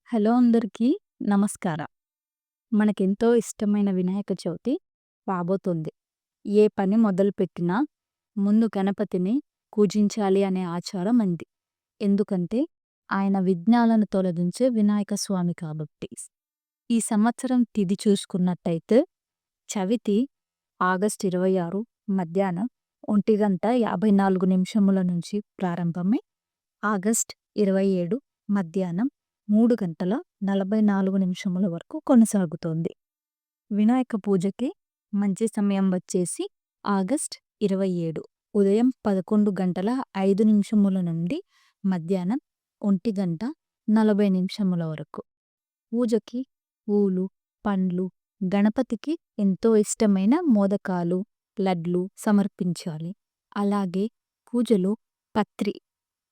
Hello అందరికీ నమస్కారం. మనకెంతో ఇష్టమైన వినాయక చవితి రాబోతుంది. ఏ పని మొదలుపెట్టినా ముందు గణపతిని పూజించాలి అనే ఆచారం మనది. ఎందుకంటే ఆయన విఘ్నాలను తొలగించే వినాయక స్వామి కాబట్టి. ఈ సంవత్సరం తిథి చూసుకున్నట్టయితే చవితి ఆగస్టు 26 మధ్యాహ్నం 1:54 నుంచి ప్రారంభమై ఆగస్ట్ 27 మధ్యాహ్నం 3:44 వరకు కొనసాగుతోంది. వినాయక పూజకి మంచి సమయం వచ్చేసి ఆగస్ట్ 27 ఉదయం 11:05 నుండి మధ్యాహ్నం 1:40 వరకు. పూజకి పూలు, పండ్లు, గణపతికి ఎంతో ఇష్టమైన మోదకాలు, లడ్లు సమర్పించాలి. అలాగే పూజలో పత్రి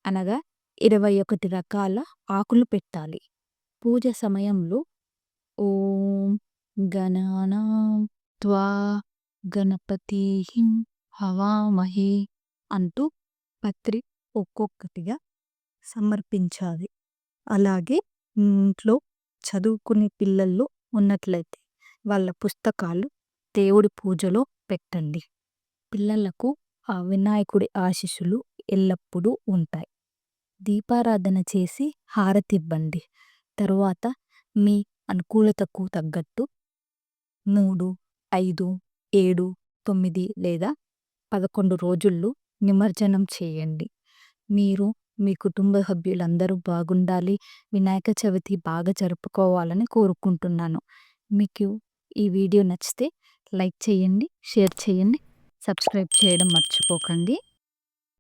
అనగా 21 రకాల ఆకులు పెట్టాలి. పూజ సమయంలో ఓం గణానాం త్వా గణపతిహిం హవామహే అంటూ పత్రి ఒక్కొక్కటిగా సమర్పించాలి. అలాగే ఇంట్లో చదువుకునే పిల్లలు ఉన్నట్లయితే వాళ్ళ పుస్తకాలు దేవుడి పూజలో పెట్టండి. పిల్లలకు ఆ వినాయకుడి ఆశీస్సులు ఎల్లప్పుడూ ఉంటాయి. దీపారాధన చేసి హారతివ్వండి. తరువాత మీ అనుకూలతకు తగ్గట్టు 3, 5, 7, 9 లేదా 11 రోజుల్లో నిమజ్జనం చేయండి. మీరు మీ కుటుంబ సభ్యులందరూ బాగుండాలి, వినాయక చవితి బాగా జరుపుకోవాలని కోరుకుంటున్నాను. మీకు ఈ వీడియో నచ్చితే లైక్ చేయండి, షేర్ చేయండి, సబ్స్క్రైబ్ చేయడం మర్చిపోకండి.